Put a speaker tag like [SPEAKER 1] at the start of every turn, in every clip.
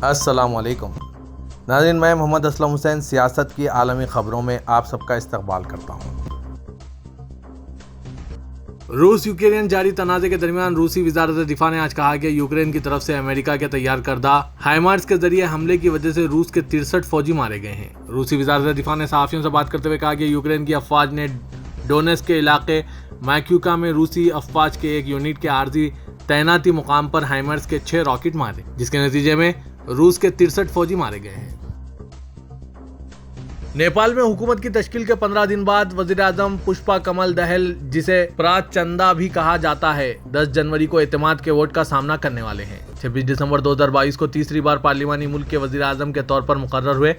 [SPEAKER 1] अस्सलाम वालेकुम नाज़रीन, मैं मोहम्मद असलम हुसैन सियासत की आलमी ख़बरों में आप सबका इस्तकबाल करता हूँ। रूस यूक्रेन जारी तनाज़े के दरमियान रूसी वज़ारत दिफ़ा ने आज कहा कि यूक्रेन की तरफ से अमेरिका के तैयार करदा हाइमार्स के जरिए हमले की वजह से रूस के 63 फौजी मारे गए हैं। रूसी वज़ारत दिफ़ा ने सहाफ़ियों से बात करते हुए कहा कि यूक्रेन की अफवाज ने डोनेट्स्क के इलाके मैक्यूका में रूसी अफवाज के एक यूनिट के आर्जी तैनाती मुकाम पर हाइमार्स के 6 रॉकेट मारे, जिसके नतीजे में रूस के 63 फौजी मारे गए हैं। नेपाल में हुकूमत की तश्कील के 15 दिन बाद वज़ीर आज़म पुष्पा कमल दहल, जिसे प्राचंदा भी कहा जाता है, 10 जनवरी को एतमाद के वोट का सामना करने वाले हैं। 26 दिसंबर 2022 को तीसरी बार पार्लिमानी मुल्क के वज़ीर आज़म के तौर पर मुकर्रर हुए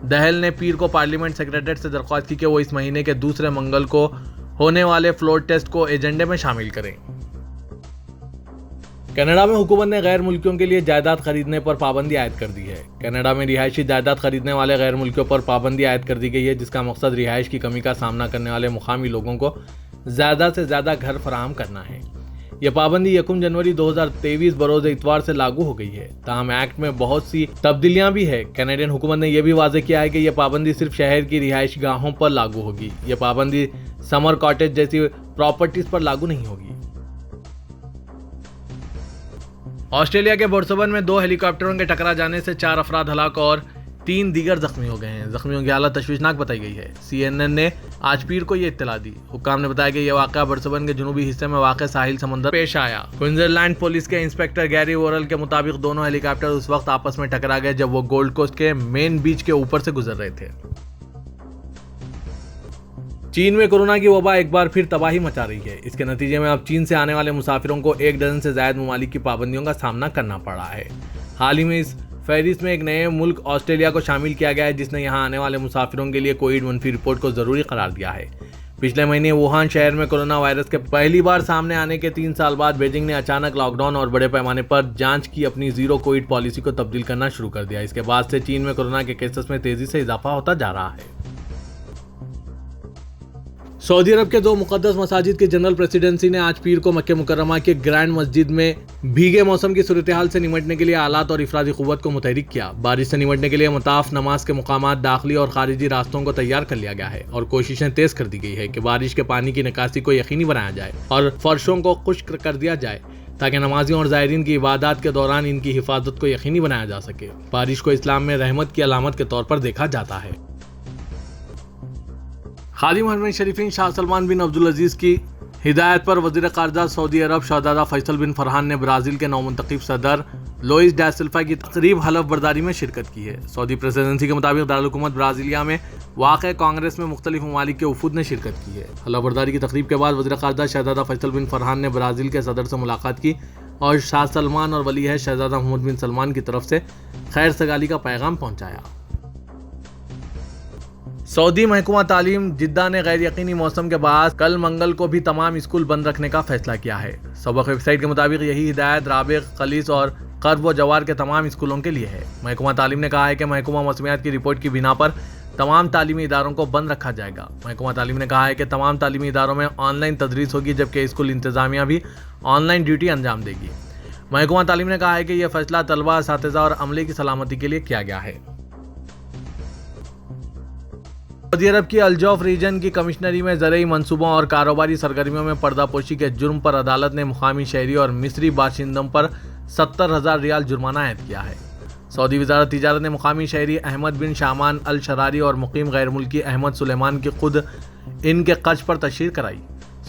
[SPEAKER 1] दहल ने पीर को पार्लियामेंट सेक्रेटरीट से दरख्वास्त की कि वो इस महीने के दूसरे मंगल को होने वाले फ्लोर टेस्ट को एजेंडे में शामिल करें। कनाडा में हुकूमत ने गैर मुल्कियों के लिए जायदाद खरीदने पर पाबंदी आयद कर दी है। कनाडा में रिहायशी जायदाद खरीदने वाले गैर मुल्कियों पर पाबंदी आयद कर दी गई है, जिसका मकसद रिहाइश की कमी का सामना करने वाले मुकामी लोगों को ज़्यादा से ज़्यादा घर फराहम करना है। यह पाबंदी 1 जनवरी 2023 बरोज़ इतवार से लागू हो गई है। ताहम एक्ट में बहुत सी तब्दीलियां भी है। कैनेडियन हुकूमत ने यह भी वाज़ेह किया है कि यह पाबंदी सिर्फ शहर की रिहाइश गाहों पर लागू होगी। यह पाबंदी समर कॉटेज जैसी प्रॉपर्टीज पर लागू नहीं होगी। ऑस्ट्रेलिया के ब्रिस्बेन में 2 हेलीकॉप्टरों के टकरा जाने से 4 अफराद हलाक और 3 दीगर जख्मी हो गए हैं। जख्मियों की हालत तशवीशनाक बताई गई है। CNN ने आज पीर को ये इत्तला दी। हुक्काम ने बताया कि यह वाक़या ब्रिस्बेन के जनूबी हिस्से में वाक़ साहिल समंदर पेश आया। क्वींसलैंड पुलिस के इंस्पेक्टर गैरी वोरल के मुताबिक दोनों हेलीकॉप्टर उस वक्त आपस में टकरा गए जब वो गोल्ड कोस्ट के मेन बीच के ऊपर से गुजर रहे थे। चीन में कोरोना की वबा एक बार फिर तबाही मचा रही है। इसके नतीजे में अब चीन से आने वाले मुसाफिरों को 1 डजन से ज्यादा ममालिक की पाबंदियों का सामना करना पड़ा है। हाल ही में इस फहरिस्त में एक नए मुल्क ऑस्ट्रेलिया को शामिल किया गया है, जिसने यहां आने वाले मुसाफिरों के लिए कोविड मंफी रिपोर्ट को जरूरी करार दिया है। पिछले महीने वुहान शहर में कोरोना वायरस के पहली बार सामने आने के 3 साल बाद बीजिंग ने अचानक लॉकडाउन और बड़े पैमाने पर जांच की अपनी जीरो कोविड पॉलिसी को तब्दील करना शुरू कर दिया। इसके बाद से चीन में कोरोना के केसेस में तेजी से इजाफा होता जा रहा है। सऊदी अरब के 2 मुक़द्दस मसाजिद की जनरल प्रेसिडेंसी ने आज पीर को मक्के मुकर्रमा के ग्रैंड मस्जिद में भीगे मौसम की सूरत हाल से निमटने के लिए आलात और इफरादी क़ुव्वत को मुतहरिक किया। बारिश से निमटने के लिए मताफ नमाज के मुकामात दाखिली और खारिजी रास्तों को तैयार कर लिया गया है और कोशिशें तेज कर दी गई है कि बारिश के पानी की निकासी को यकीनी बनाया जाए और फर्शों को खुश्क कर दिया जाए ताकि नमाजियों और ज़ायरीन की इबादत के दौरान इनकी हिफाजत को यकीनी बनाया जा सके। बारिश को इस्लाम में रहमत की अलामत के तौर पर देखा जाता है। खादिम हरमैन शरीफीन शाह सलमान बिन अब्दुल अजीज़ की हिदायत पर वज़ीर ख़ारजा सऊदी अरब शहज़ादा फैसल बिन फरहान ने ब्राज़ील के नौमुंतखब सदर लुइस डा सिल्वा की तकरीब हलफ बर्दारी में शिरकत की है। सऊदी प्रेसिडेंसी के मुताबिक दारुल हुकूमत ब्राज़ीलिया में वाक़ कांग्रेस में मुख्तलिफ ममालिक के वफूद ने शिरकत की है। हलफ बर्दारी की तकरीब के बाद वज़ीर ख़ारजा शहज़ादा फैसल बिन फरहान ने ब्राज़ील के सदर से मुलाकात की और शाह सलमान और वली है शहज़ादा मोहम्मद बिन सलमान की तरफ से खैर सगाली का पैगाम पहुँचाया। सऊदी महकमा तालीम जिद्दा ने गैर यकीनी मौसम के बाद कल मंगल को भी तमाम स्कूल बंद रखने का फैसला किया है। सबक वेबसाइट के मुताबिक यही हिदायत राबिग, खलीस और कर्ब व जवार के तमाम स्कूलों के लिए है। महकमा तालीम ने कहा है कि महकमा मौसमियात की रिपोर्ट की बिना पर तमाम तालीमी इदारों को बंद रखा जाएगा। महकमा तालीम ने कहा है कि तमाम तालीमी इदारों में ऑनलाइन तदरीस होगी, जबकि स्कूल इंतजामिया भी ऑनलाइन ड्यूटी अंजाम देगी। महकमा तालीम ने कहा है कि यह फैसला तलबा, असातिज़ा और अमले की सलामती के लिए किया गया है। सऊदी अरब की अलजौफ रीजन की कमिश्नरी में ज़रई मंसूबों और कारोबारी सरगर्मियों में पर्दापोशी के जुर्म पर अदालत ने मुकामी शहरी और मिस्री बाशिंदों पर 70,000 रियाल जुर्माना आयद किया है। सऊदी वज़ारत तिजारत ने मुकामी शहरी अहमद बिन शामान अल शरारी और मुकीम गैर मुल्की अहमद सुलेमान की खुद इनके कर्ज पर तशहीर कराई।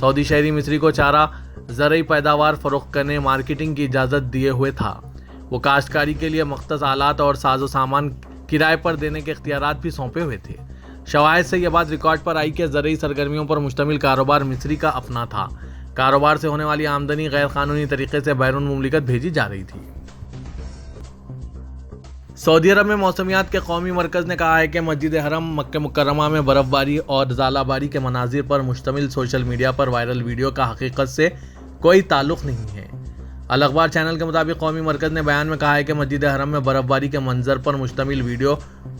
[SPEAKER 1] सऊदी शहरी मिस्री को चारा ज़रई पैदावार फ़रोख्त करने, मार्केटिंग की इजाज़त दिए हुए था। वो काश्तकारी के लिए मख्तस आलात और साजो सामान किराए पर देने के इख्तियारात भी सौंपे हुए थे। शवाहिद से यह बात रिकॉर्ड पर आई कि ज़रई सरगर्मियों पर मुश्तमिल कारोबार मिस्री का अपना था। कारोबार से होने वाली आमदनी गैर कानूनी तरीके से बैरून मुमलिकत भेजी जा रही थी। सऊदी अरब में मौसमियात के कौमी मरकज़ ने कहा है कि मस्जिद हरम मक्के मुकर्रमा में बर्फ़बारी और ज़ालाबारी के मनाजिर पर मुश्तमिल सोशल मीडिया पर वायरल वीडियो का हकीकत से कोई ताल्लुक़ नहीं है। अल अखबार चैनल के मुताबिक कौमी मरकज़ ने बयान में कहा है कि मस्जिद हरम में बर्फ़बारी के मंजर पर मुश्तमिल वीडियो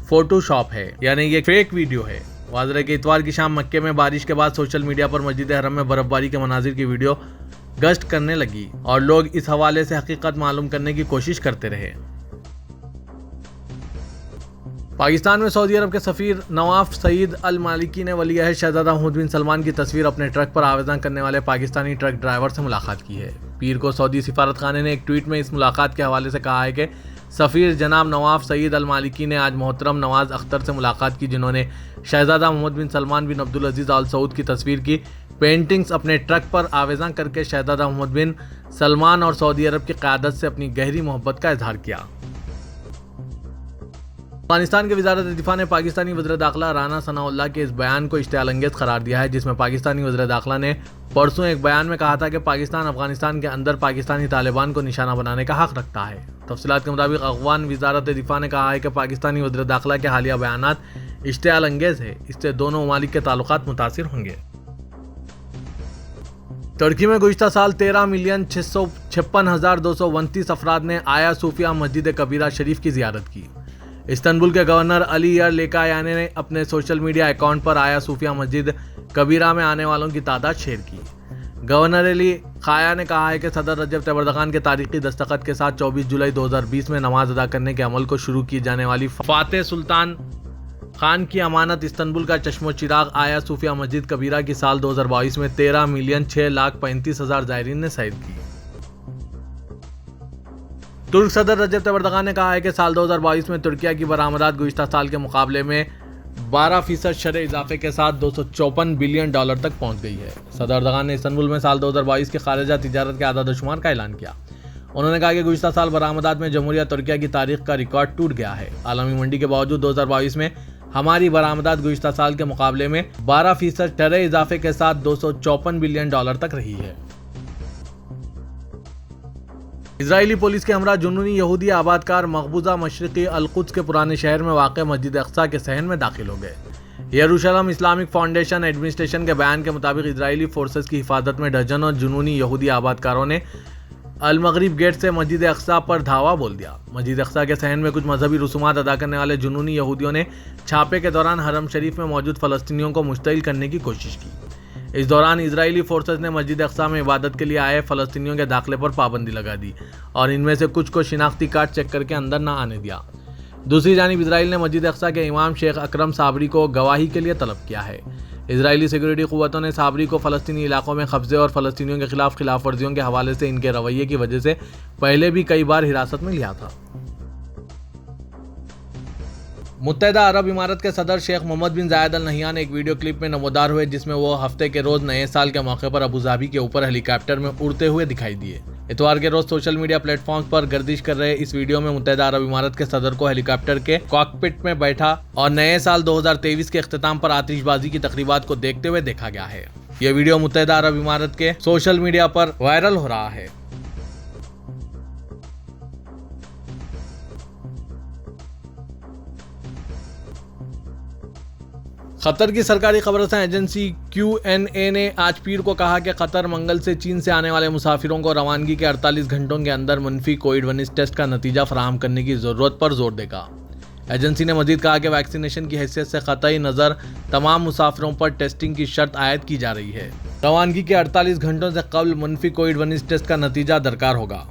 [SPEAKER 1] फोटोशॉप है, यानी ये फेक वीडियो है। वाज़ेह कि इतवार की शाम मक्के में बारिश के बाद सोशल मीडिया पर मस्जिद हरम में बर्फ़बारी के मनाजिर की वीडियो गश्त करने लगी और लोग इस हवाले से हकीकत मालूम करने की कोशिश करते रहे। पाकिस्तान में सऊदी अरब के सफ़ीर नवाफ सईद अल मालिकी ने वली अहद शहजादा मोहम्मद बिन सलमान की तस्वीर अपने ट्रक पर आवेदन करने वाले पाकिस्तानी ट्रक ड्राइवर से मुलाकात की है। पीर को सऊदी सिफारतखाने ने एक ट्वीट में इस मुलाकात के हवाले से कहा है कि सफ़ीर जनाब नवाफ सईद अल मालिकी ने आज मोहतरम नवाज अख्तर से मुलाकात की, जिन्होंने शहजादा मोहम्मद बिन सलमान बिन अब्दुल अजीज़ आल सऊद की तस्वीर की पेंटिंग्स अपने ट्रक पर आवेदन करके शहजादा मोहम्मद बिन सलमान और सऊदी अरब की क़यादत से अपनी गहरी मोहब्बत का इजहार किया। अफगानिस्तान के वज़ारत दिफा ने पाकिस्तानी वज़ीर दाखिला राना सनाउल्लाह के इस बयान को इश्तियाल-अंगेज़ करार दिया है, जिसमें पाकिस्तानी वज़ीर दाखिला ने परसों एक बयान में कहा था कि पाकिस्तान अफगानिस्तान के अंदर पाकिस्तानी तालिबान को निशाना बनाने का हक रखता है। तफसीलात के मुताबिक अफगान वज़ारत दिफा ने कहा है कि पाकिस्तानी वज़ीर दाखिला के हालिया बयानात इश्तियाल-अंगेज़ है, इससे दोनों ममालिक के ताल्लुकात मुतासिर होंगे। तुर्की में गुज़िश्ता साल 13,656,229 अफराद ने आया सूफिया मस्जिद कबीरा शरीफ की ज़ियारत की। इस्तांबुल के गवर्नर अली यरलेकायानी ने अपने सोशल मीडिया अकाउंट पर आया सूफिया मस्जिद कबीरा में आने वालों की तादाद शेयर की। गवर्नर अली खाया ने कहा है कि सदर रजब तैयब एर्दोगान के तारीखी दस्तखत के साथ 24 जुलाई 2020 में नमाज अदा करने के अमल को शुरू की जाने वाली फातेह सुल्तान खान की अमानत इस्तांबुल का चश्मो चिराग आया सूफिया मस्जिद कबीरा की साल 2022 में 13,06,35,000 ज़ायरीन ने सैर की। तुर्क सदर रजब तैयब एर्दोगान ने कहा है कि साल 2022 में तुर्किया की बरामदात गुज़िश्ता साल के मुकाबले में 12% शरह इजाफे के साथ $254 बिलियन तक पहुंच गई है। सदर एर्दोगान ने इस्तांबुल में साल 2022 के खारिजा तिजारत के आदाद शुमार का ऐलान किया। उन्होंने कहा कि गुज़िश्ता साल बरामदात में जमहूरिया तुर्किया की तारीख का रिकॉर्ड टूट गया है। आलमी मंडी के बावजूद 2022 में हमारी बरामदात गुज़िश्ता साल के मुकाबले में 12% शरह इजाफे के साथ $254 बिलियन तक रही है। इजरायली पुलिस के हमरा जुनूनी यहूदी आबादकार मकबूजा मशरक़ी अल-कुद्स के पुराने शहर में वाक़ मस्जिद अक़सा के सहन में दाखिल हो गए। यरूशलेम इस्लामिक फाउंडेशन एडमिनिस्ट्रेशन के बयान के मुताबिक इजरायली फोर्सेस की हिफाजत में दर्जनों जुनूनी यहूदी आबादकारों ने अल-मग़रिब गेट से मस्जिद अक़सा पर धावा बोल दिया। मस्जिद अक़सा के सहन में कुछ मजहबी रसूमात अदा करने वाले जुनूनी यहूदियों ने छापे के दौरान हरम शरीफ में मौजूद फ़लस्तीनियों को मुश्तइल करने की कोशिश की। इस दौरान इजरायली फोर्सेस ने मस्जिद अक़सा में इबादत के लिए आए फ़लस्तीनियों के दाखिले पर पाबंदी लगा दी और इनमें से कुछ को शिनाख्ती कार्ड चेक करके अंदर न आने दिया। दूसरी जानिब इजराइल ने मस्जिद अक़सा के इमाम शेख अकरम साबरी को गवाही के लिए तलब किया है। इजरायली सिक्योरिटी क़ुव्वतों ने साबरी को फ़लस्तीनी इलाकों में कब्ज़े और फ़लस्तीनियों के खिलाफ वर्जियों के हवाले से इनके रवैये की वजह से पहले भी कई बार हिरासत में लिया था। मुत्तहिदा अरब इमारत के सदर शेख मोहम्मद बिन जायद अल नहियान एक वीडियो क्लिप में नमोदार हुए, जिसमें वो हफ्ते के रोज़ नए साल के मौके पर अबू धाबी के ऊपर हेलीकॉप्टर में उड़ते हुए दिखाई दिए। इतवार के रोज़ सोशल मीडिया प्लेटफॉर्म्स पर गर्दिश कर रहे इस वीडियो में मुत्तहिदा अरब इमारत के सदर को हेलीकॉप्टर के कॉकपिट में बैठा और नए साल 2023 के इख्तिताम पर आतिशबाजी की तकरीबात को देखते हुए देखा गया है। यह वीडियो मुत्तहिदा अरब इमारत के सोशल मीडिया पर वायरल हो रहा है। कतर की सरकारी खबरसां एजेंसी QNA ने आज पीर को कहा कि कतर मंगल से चीन से आने वाले मुसाफिरों को रवानगी के 48 घंटों के अंदर मनफी कोविड-19 टेस्ट का नतीजा फराहम करने की ज़रूरत पर जोर देगा। एजेंसी ने मजीद कहा कि वैक्सीनेशन की हैसियत से क़तई नज़र तमाम मुसाफिरों पर टेस्टिंग की शर्त आयद की जा रही है। रवानगी के 48 घंटों से कबल मनफी कोविड-19 टेस्ट का नतीजा दरकार होगा।